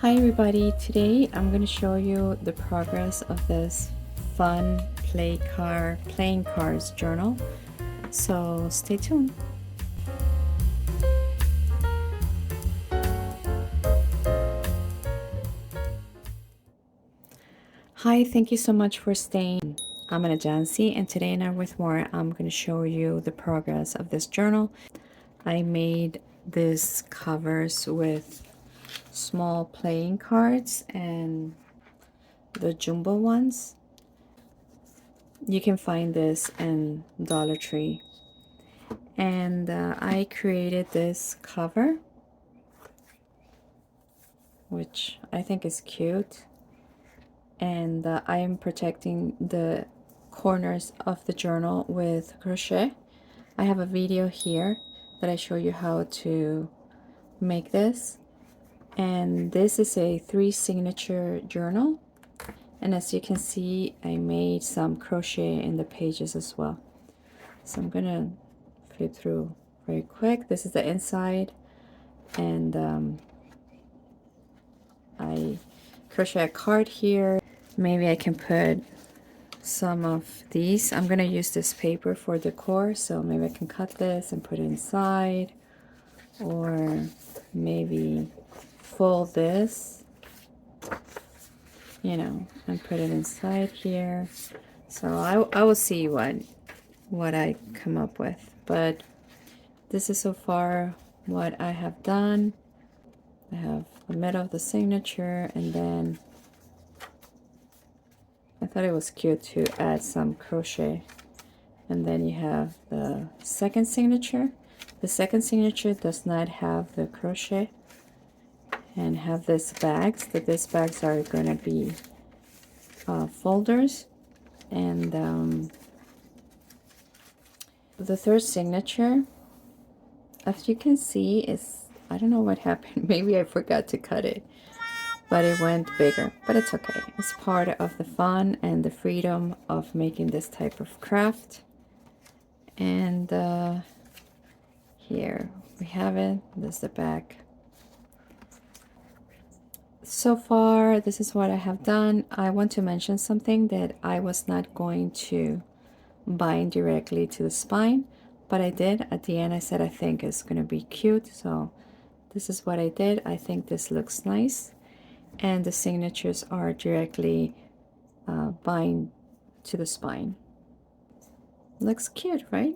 Hi everybody, today I'm going to show you the progress of this fun playing cards journal, so stay tuned. Hi, thank you so much for staying. I'm Anna Jancy, and today in ArtWithMore I'm going to show you the progress of this journal. I made these covers with small playing cards and the jumbo ones. You can find this in Dollar Tree. And I created this cover, which I think is cute. And I am protecting the corners of the journal with crochet. I have a video here that I show you how to make this. And this is a 3 signature journal. And as you can see, I made some crochet in the pages as well. So I'm gonna flip through very quick. This is the inside, and I crochet a card here. Maybe I can put some of these. I'm gonna use this paper for decor, so maybe I can cut this and put it inside, or maybe fold this, you know, and put it inside here. So I will see what I come up with, but this is so far what I have done. I have the middle of the signature, and then I thought it was cute to add some crochet. And then you have the second signature. The second signature does not have the crochet and have these bags. These bags are going to be folders. And the third signature, as you can see, is, I don't know what happened. Maybe I forgot to cut it, but it went bigger, but it's okay. It's part of the fun and the freedom of making this type of craft. And here we have it. This is the back. So far, this is what I have done. I want to mention something, that I was not going to bind directly to the spine, but I did. At the end, I said I think it's going to be cute, so this is what I did. I think this looks nice, and the signatures are directly bind to the spine. Looks cute, right?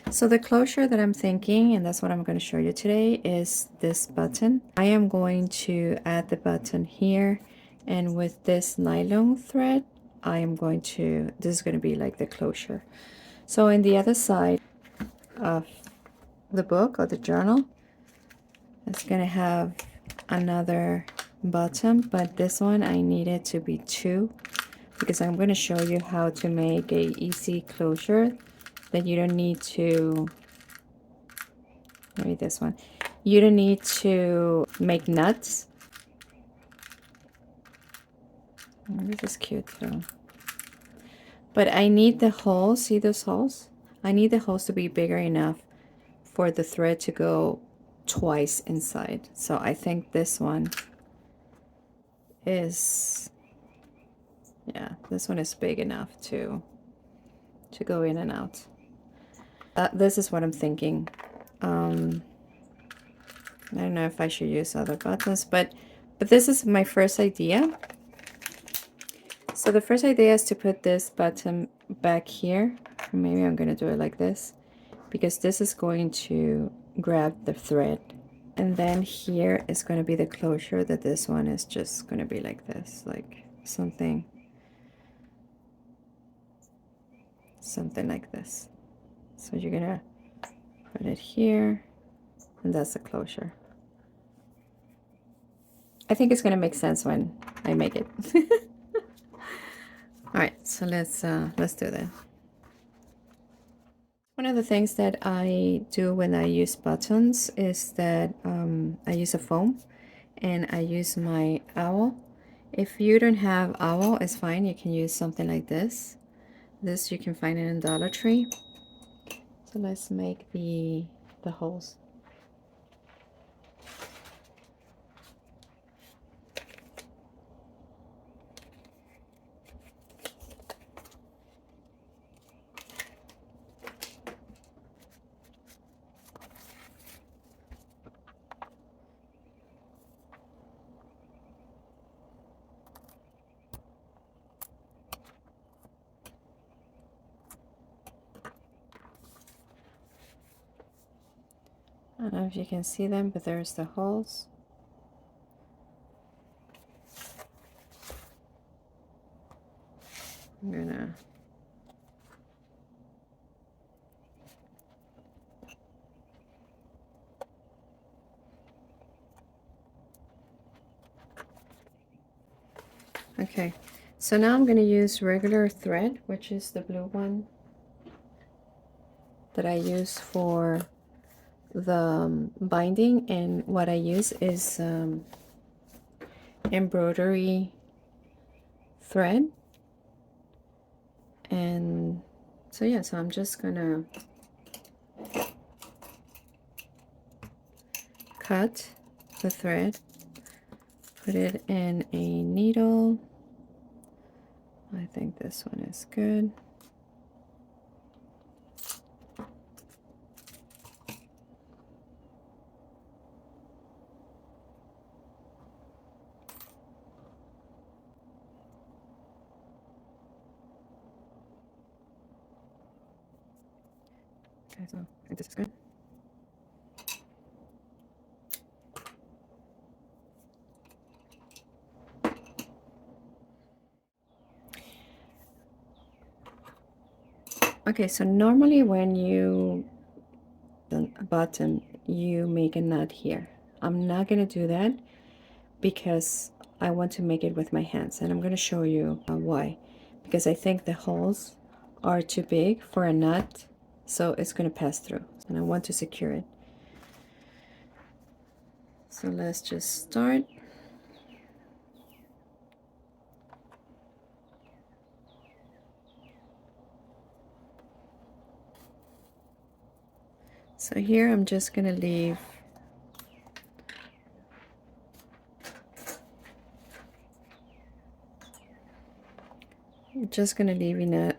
So the closure that I'm thinking, and that's what I'm going to show you today, is this button. I am going to add the button here, and with this nylon thread, I am going to, this is going to be like the closure. So in the other side of the book or the journal, it's going to have another button, but this one I need it to be 2, because I'm going to show you how to make a easy closure that you don't need to, maybe this one, you don't need to make knots. Oh, this is cute too. But I need the holes, see those holes? I need the holes to be bigger enough for the thread to go twice inside. So I think this one is, yeah, this one is big enough to go in and out. This is what I'm thinking. I don't know if I should use other buttons, but this is my first idea. So the first idea is to put this button back here. Maybe I'm going to do it like this, because this is going to grab the thread. And then here is going to be the closure, that this one is just going to be like this, like something like this. So you're going to put it here, and that's the closure. I think it's going to make sense when I make it. All right, so let's do that. One of the things that I do when I use buttons is that I use a foam, and I use my owl. If you don't have owl, it's fine. You can use something like this. This you can find it in Dollar Tree. So let's make the holes. don't know if you can see them, but there's the holes. I'm gonna okay, so now I'm going to use regular thread, which is the blue one that I use for the binding, and what I use is embroidery thread. And so yeah, so I'm just gonna cut the thread, put it in a needle. I think this one is good. Okay, so I think this is good. Okay, so normally when you a button, you make a knot here. I'm not gonna do that because I want to make it with my hands, and I'm gonna show you why. Because I think the holes are too big for a knot, so it's gonna pass through, and I want to secure it. So let's just start. So here I'm just gonna leave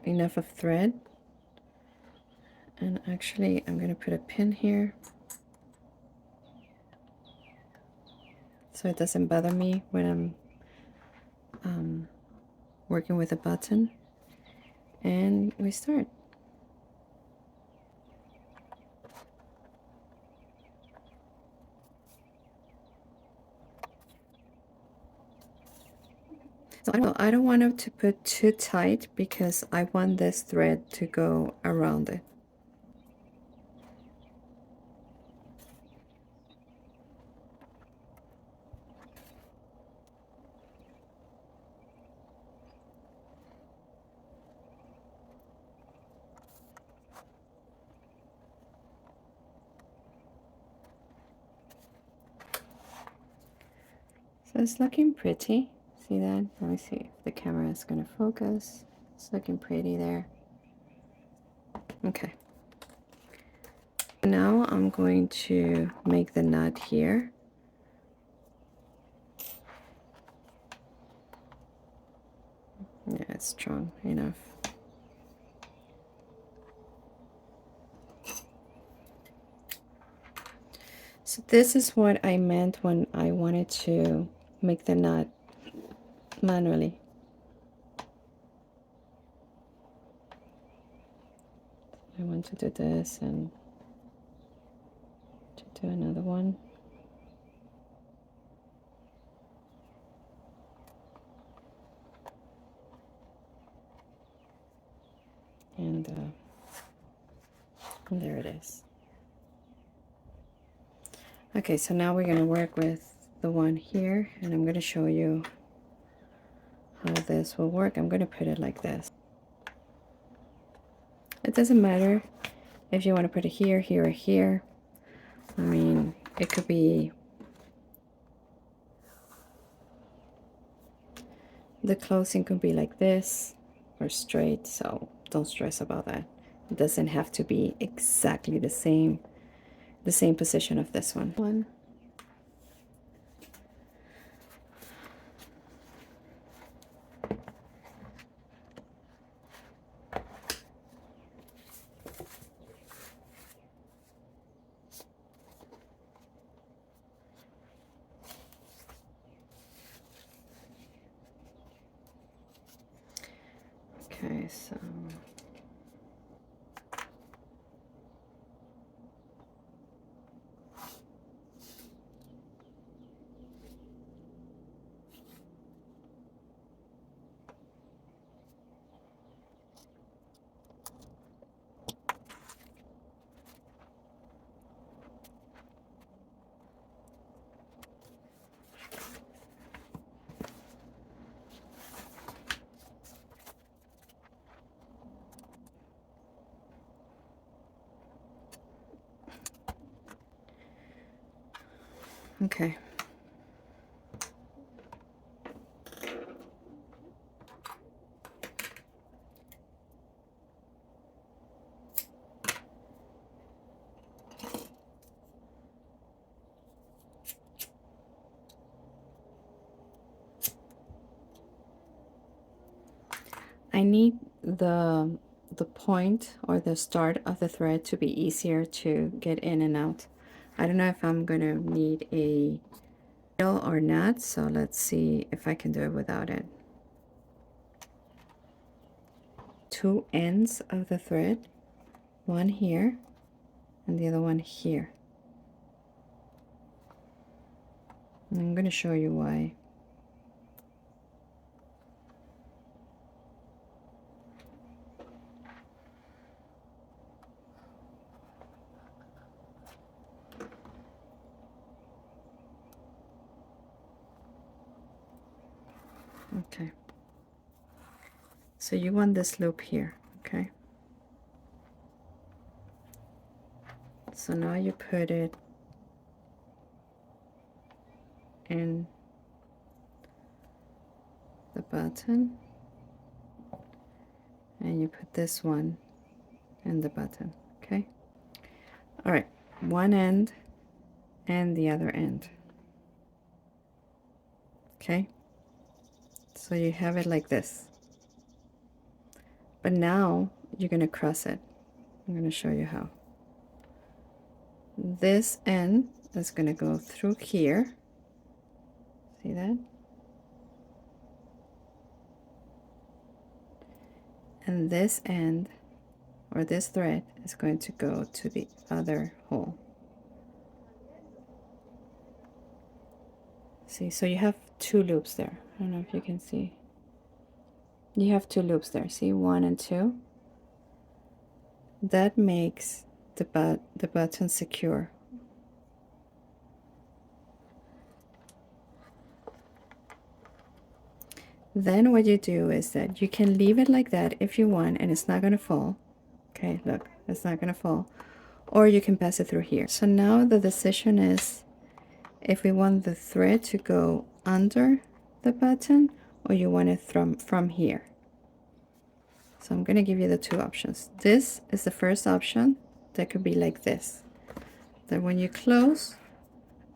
enough of thread, and actually I'm gonna put a pin here so it doesn't bother me when I'm working with a button. And we start. So I don't want it to put too tight because I want this thread to go around it. So it's looking pretty. See that? Let me see if the camera is going to focus. It's looking pretty there. Okay. Now I'm going to make the knot here. Yeah, it's strong enough. So this is what I meant when I wanted to make the knot manually. I want to do this and to do another one. And there it is. Okay, so now we're going to work with the one here, and I'm going to show you how this will work. I'm going to put it like this. It doesn't matter if you want to put it here, here, or here. I mean, it could be the closing could be like this or straight, so don't stress about that. It doesn't have to be exactly the same position of this one. Okay, so Okay. I need the point or the start of the thread to be easier to get in and out. I don't know if I'm gonna need a needle or not, so let's see if I can do it without it. Two ends of the thread, one here and the other one here. And I'm gonna show you why. Okay, so you want this loop here, okay? So now you put it in the button and you put this one in the button, okay? All right, one end and the other end, okay? So you have it like this. But now you're going to cross it. I'm going to show you how. This end is going to go through here. See that? And this end, or this thread, is going to go to the other hole. See, so you have two loops there. I don't know if you can see. You have two loops there. See, 1 and 2. That makes the button secure. Then what you do is that you can leave it like that if you want, and it's not going to fall. Okay, look, it's not going to fall. Or you can pass it through here. So now the decision is if we want the thread to go under the button or you want it from here. So I'm going to give you the two options. This is the first option. That could be like this. That when you close,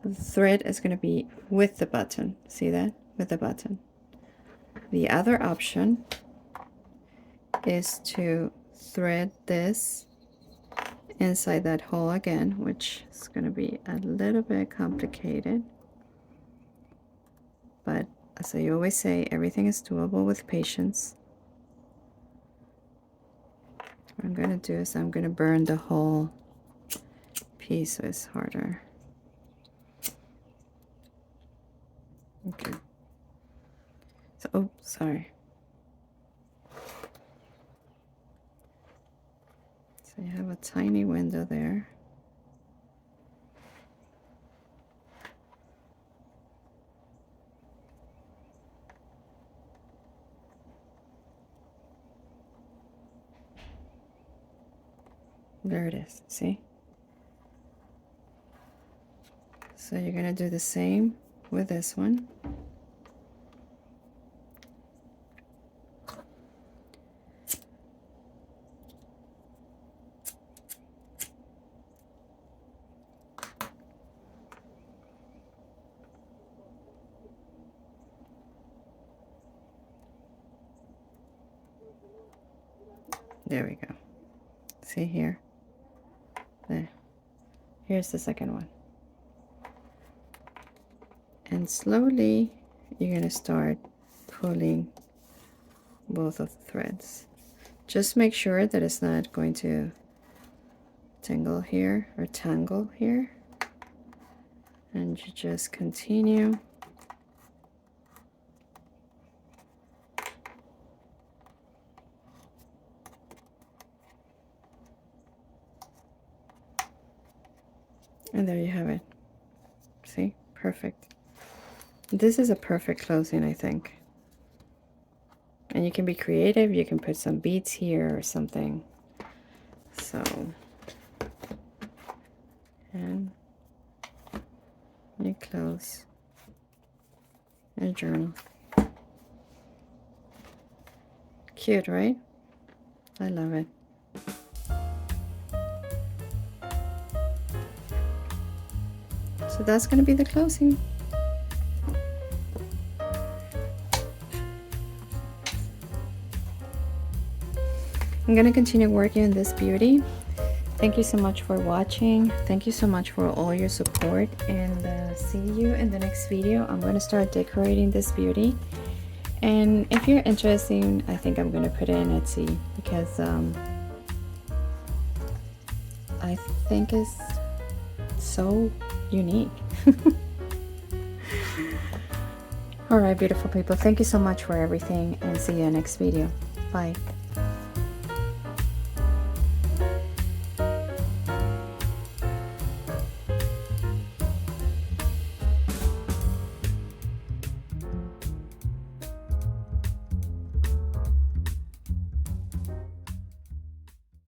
the thread is going to be with the button. See that? With the button. The other option is to thread this inside that hole again, which is going to be a little bit complicated. But as I always say, everything is doable with patience. What I'm going to do is I'm going to burn the whole piece so it's harder. Okay. So, oh, sorry. So you have a tiny window there. There it is, see? So you're going to do the same with this one. There we go. See here? There. Here's the second one. And slowly you're going to start pulling both of the threads. Just make sure that it's not going to tangle here or tangle here. And you just continue. And there you have it. See? Perfect. This is a perfect closing, I think. And you can be creative. You can put some beads here or something. So, and You close your journal. Cute, right? I love it. So that's going to be the closing. I'm going to continue working on this beauty. Thank you so much for watching. Thank you so much for all your support, and see you in the next video. I'm going to start decorating this beauty, and if you're interested, I think I'm going to put it in Etsy because I think it's so unique. All right, beautiful people, thank you so much for everything, and see you in the next video. Bye.